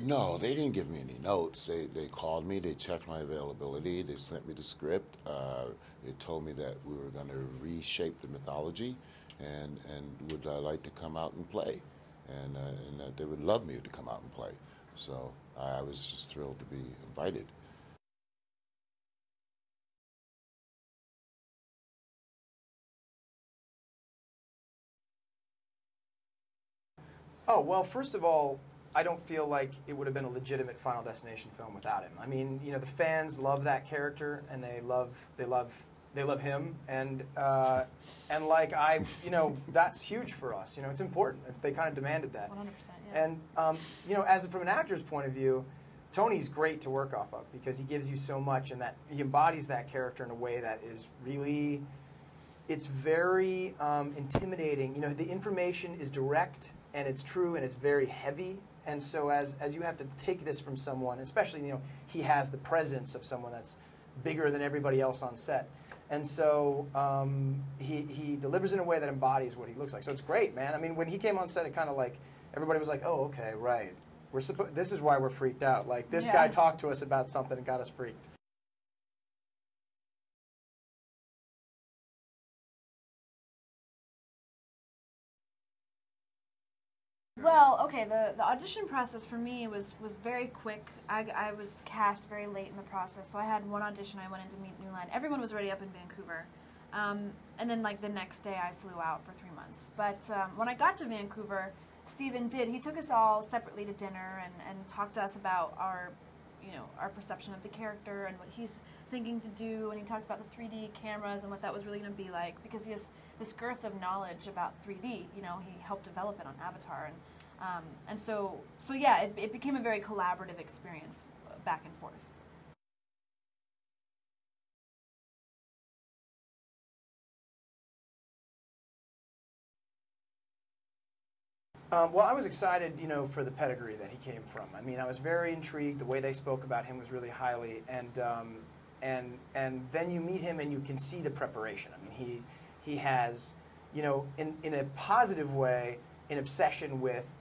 No, they didn't give me any notes. They called me, they checked my availability, they sent me the script. They told me that we were going to reshape the mythology and would like to come out and play. And that they would love me to come out and play. So I was just thrilled to be invited. Oh, well, first of all, I don't feel like it would have been a legitimate Final Destination film without him. I mean, you know, the fans love that character, and they love him, and like you know, that's huge for us. You know, it's important. They kind of demanded that. 100%. Yeah. And you know, as from an actor's point of view, Tony's great to work off of because he gives you so much, and that he embodies that character in a way that is really, it's very intimidating. You know, the information is direct and it's true and it's very heavy. And so as you have to take this from someone, especially, you know, he has the presence of someone that's bigger than everybody else on set. And so he delivers in a way that embodies what he looks like. So it's great, man. I mean, when he came on set, it kind of like, everybody was like, oh, okay, right. This is why we're freaked out. Like, this guy talked to us about something and got us freaked. Well, okay, the audition process for me was very quick. I was cast very late in the process, so I had one audition. I went in to meet New Line. Everyone was already up in Vancouver. And then, like, the next day I flew out for 3 months. But when I got to Vancouver, Steven he took us all separately to dinner and talked to us about our perception of the character and what he's thinking to do, and he talked about the 3D cameras and what that was really going to be like, because he has this girth of knowledge about 3D. You know, he helped develop it on Avatar, and so yeah, it became a very collaborative experience back and forth. Well, I was excited, you know, for the pedigree that he came from. I mean, I was very intrigued. The way they spoke about him was really highly, and then you meet him and you can see the preparation. I mean, he has, you know, in a positive way, an obsession with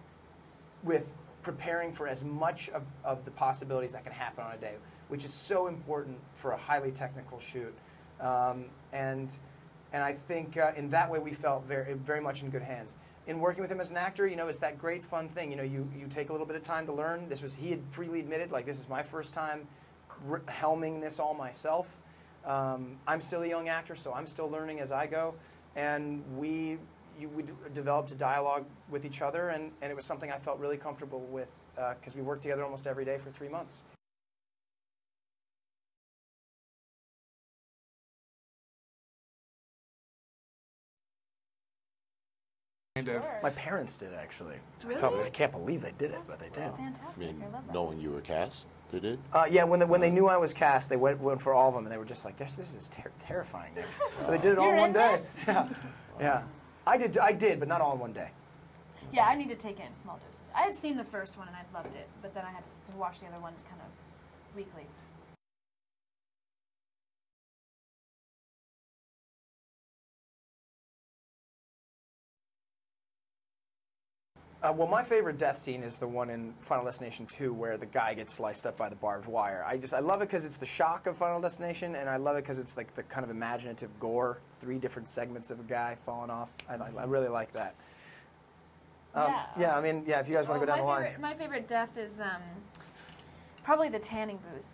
preparing for as much of the possibilities that can happen on a day, which is so important for a highly technical shoot. And I think in that way we felt very much in good hands. In working with him as an actor, you know, it's that great fun thing. You know, you take a little bit of time to learn. He had freely admitted, like, this is my first time helming this all myself. I'm still a young actor, so I'm still learning as I go. And we developed a dialogue with each other, and it was something I felt really comfortable with because we worked together almost every day for 3 months. My parents did, actually. Really? I can't believe they did it, but they did. Fantastic. I mean, I love that. knowing you were cast, they did? Yeah, when they knew I was cast, they went for all of them, and they were just like, "This is terrifying." But they did it all in You're one in day. this? Yeah, yeah. I did, but not all in one day. Yeah, I need to take it in small doses. I had seen the first one and I'd loved it, but then I had to watch the other ones kind of weekly. Well, my favorite death scene is the one in Final Destination 2 where the guy gets sliced up by the barbed wire. I love it because it's the shock of Final Destination, and I love it because it's like the kind of imaginative gore, 3 different segments of a guy falling off. I really like that. Yeah, I mean, yeah, if you guys want to go down the line. My favorite death is probably the tanning booth.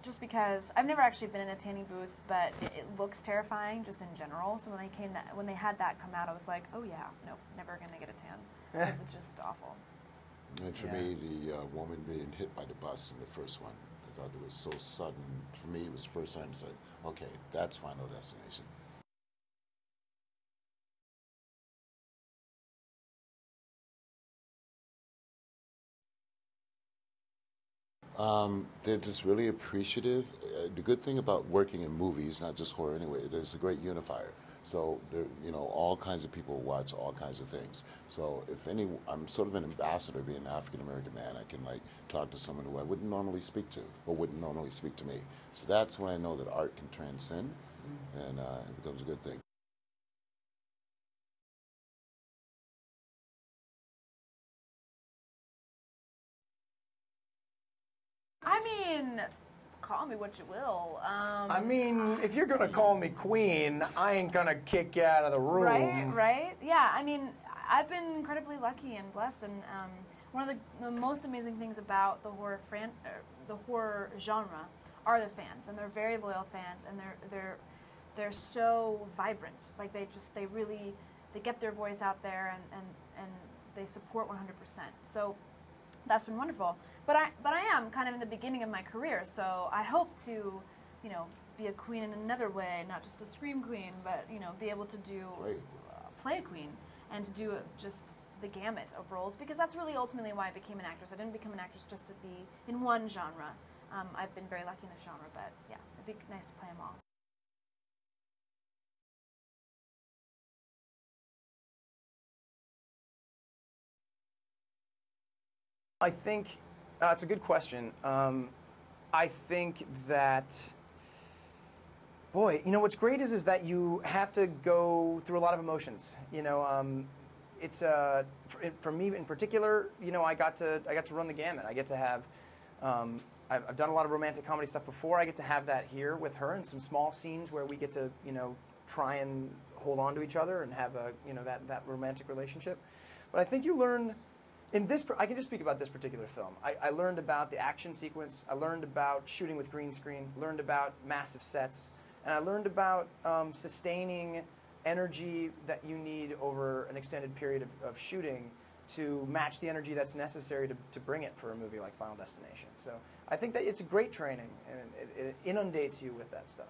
Just because I've never actually been in a tanning booth, but it looks terrifying just in general. So when they had that come out, I was like, oh yeah, nope, never gonna get a tan. It's just awful. And for me, the woman being hit by the bus in the first one, I thought it was so sudden. For me, it was the first time I said, okay, that's Final Destination. They're just really appreciative. The good thing about working in movies, not just horror anyway, there's a great unifier. So there, you know, all kinds of people watch all kinds of things. So I'm sort of an ambassador, being an African American man. I can like talk to someone who I wouldn't normally speak to, or wouldn't normally speak to me. So that's when I know that art can transcend, and it becomes a good thing. I mean, call me what you will. I mean, if you're gonna call me queen, I ain't gonna kick you out of the room. Right. Yeah, I mean, I've been incredibly lucky and blessed, and one of the most amazing things about the horror genre are the fans, and they're very loyal fans, and they're so vibrant. Like they get their voice out there, and they support 100%. So that's been wonderful. But I am kind of in the beginning of my career, so I hope to, be a queen in another way, not just a scream queen, but be able to do play a queen and to do just the gamut of roles, because that's really ultimately why I became an actress. I didn't become an actress just to be in one genre. I've been very lucky in this genre, but yeah, it'd be nice to play them all. I think it's a good question. I think that, boy, what's great is that you have to go through a lot of emotions. It's for me in particular. I got to run the gamut. I get to have. I've done a lot of romantic comedy stuff before. I get to have that here with her in some small scenes where we get to try and hold on to each other and have a that romantic relationship. But I think you learn. I can just speak about this particular film. I learned about the action sequence. I learned about shooting with green screen. Learned about massive sets, and I learned about sustaining energy that you need over an extended period of shooting to match the energy that's necessary to bring it for a movie like Final Destination. So I think that it's a great training, and it inundates you with that stuff.